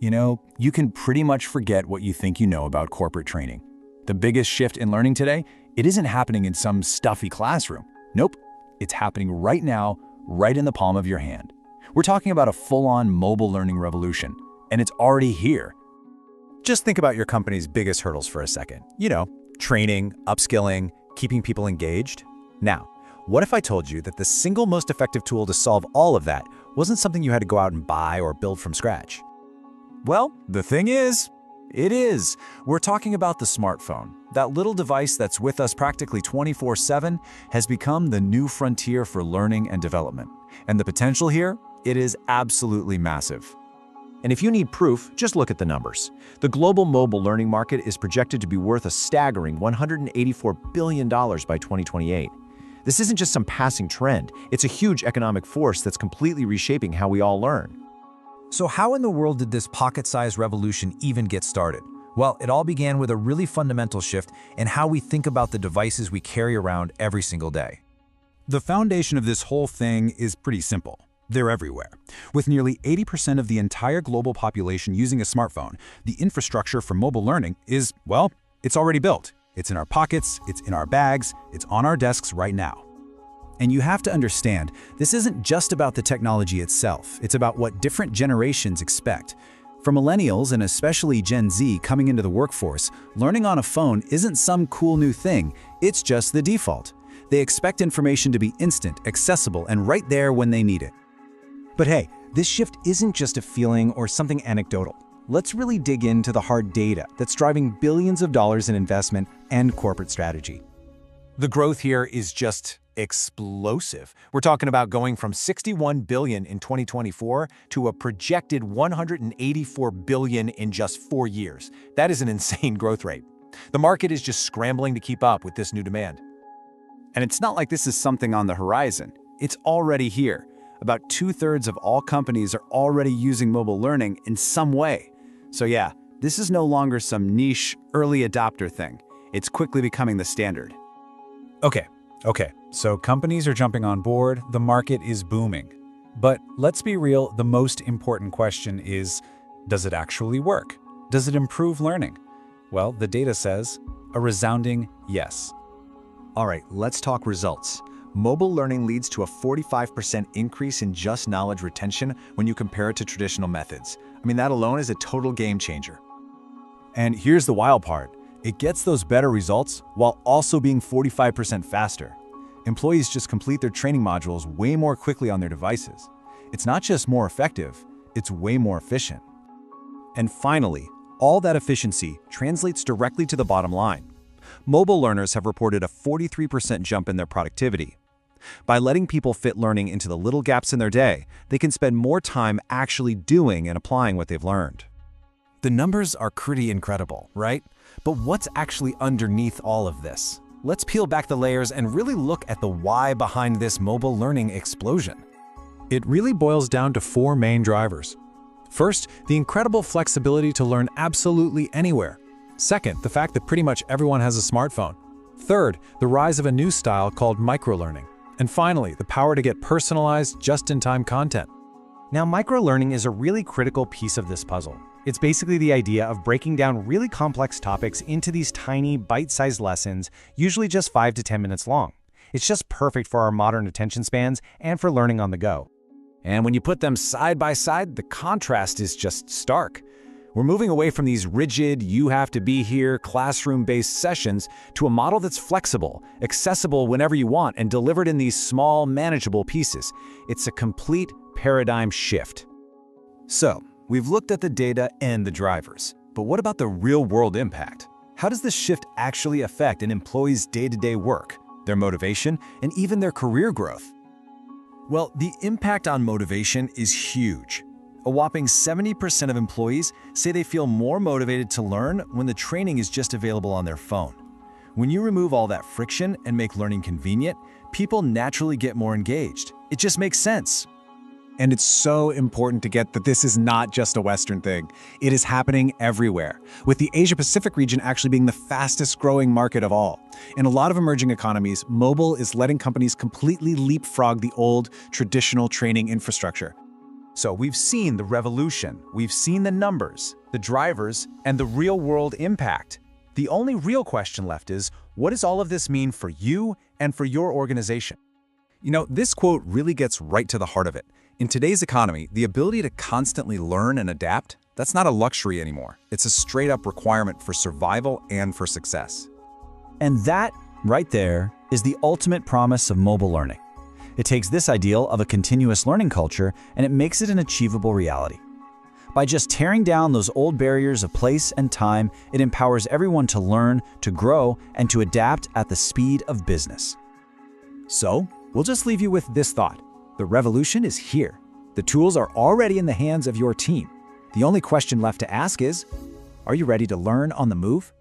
You can pretty much forget what you think you know about corporate training. The biggest shift in learning today, it isn't happening in some stuffy classroom. Nope, it's happening right now, right in the palm of your hand. We're talking about a full-on mobile learning revolution, and it's already here. Just think about your company's biggest hurdles for a second. Training, upskilling, keeping people engaged. Now, what if I told you that the single most effective tool to solve all of that wasn't something you had to go out and buy or build from scratch? Well, the thing is, it is. We're talking about the smartphone. That little device that's with us practically 24/7 has become the new frontier for learning and development. And the potential here, it is absolutely massive. And if you need proof, just look at the numbers. The global mobile learning market is projected to be worth a staggering $184 billion by 2028. This isn't just some passing trend. It's a huge economic force that's completely reshaping how we all learn. So how in the world did this pocket-sized revolution even get started? Well, it all began with a really fundamental shift in how we think about the devices we carry around every single day. The foundation of this whole thing is pretty simple. They're everywhere. With nearly 80% of the entire global population using a smartphone, the infrastructure for mobile learning is, well, it's already built. It's in our pockets, it's in our bags, it's on our desks right now. And you have to understand, this isn't just about the technology itself, it's about what different generations expect. For millennials, and especially Gen Z coming into the workforce, learning on a phone isn't some cool new thing, it's just the default. They expect information to be instant, accessible, and right there when they need it. But hey, this shift isn't just a feeling or something anecdotal. Let's really dig into the hard data that's driving billions of dollars in investment and corporate strategy. The growth here is just explosive. We're talking about going from $61 billion in 2024 to a projected $184 billion in just 4 years. That is an insane growth rate. The market is just scrambling to keep up with this new demand. And it's not like this is something on the horizon. It's already here. About 2/3 of all companies are already using mobile learning in some way. So yeah, this is no longer some niche, early adopter thing. It's quickly becoming the standard. Okay, so companies are jumping on board, the market is booming. But let's be real, the most important question is, does it actually work? Does it improve learning? Well, the data says a resounding yes. All right, let's talk results. Mobile learning leads to a 45% increase in just knowledge retention when you compare it to traditional methods. I mean, that alone is a total game changer. And here's the wild part. It gets those better results while also being 45% faster. Employees just complete their training modules way more quickly on their devices. It's not just more effective, it's way more efficient. And finally, all that efficiency translates directly to the bottom line. Mobile learners have reported a 43% jump in their productivity. By letting people fit learning into the little gaps in their day, they can spend more time actually doing and applying what they've learned. The numbers are pretty incredible, right? But what's actually underneath all of this? Let's peel back the layers and really look at the why behind this mobile learning explosion. It really boils down to 4 main drivers. First, the incredible flexibility to learn absolutely anywhere. Second, the fact that pretty much everyone has a smartphone. Third, the rise of a new style called microlearning. And finally, the power to get personalized, just-in-time content. Now, microlearning is a really critical piece of this puzzle. It's basically the idea of breaking down really complex topics into these tiny, bite-sized lessons, usually just 5 to 10 minutes long. It's just perfect for our modern attention spans and for learning on the go. And when you put them side by side, the contrast is just stark. We're moving away from these rigid, you-have-to-be-here, classroom-based sessions to a model that's flexible, accessible whenever you want, and delivered in these small, manageable pieces. It's a complete paradigm shift. So, we've looked at the data and the drivers, but what about the real-world impact? How does this shift actually affect an employee's day-to-day work, their motivation, and even their career growth? Well, the impact on motivation is huge. A whopping 70% of employees say they feel more motivated to learn when the training is just available on their phone. When you remove all that friction and make learning convenient, people naturally get more engaged. It just makes sense. And it's so important to get that this is not just a Western thing. It is happening everywhere, with the Asia-Pacific region actually being the fastest growing market of all. In a lot of emerging economies, mobile is letting companies completely leapfrog the old, traditional training infrastructure. So we've seen the revolution, we've seen the numbers, the drivers, and the real-world impact. The only real question left is, what does all of this mean for you and for your organization? You know, this quote really gets right to the heart of it. In today's economy, the ability to constantly learn and adapt, that's not a luxury anymore. It's a straight-up requirement for survival and for success. And that, right there, is the ultimate promise of mobile learning. It takes this ideal of a continuous learning culture and it makes it an achievable reality. By just tearing down those old barriers of place and time, it empowers everyone to learn, to grow, and to adapt at the speed of business. So, we'll just leave you with this thought. The revolution is here. The tools are already in the hands of your team. The only question left to ask is, are you ready to learn on the move?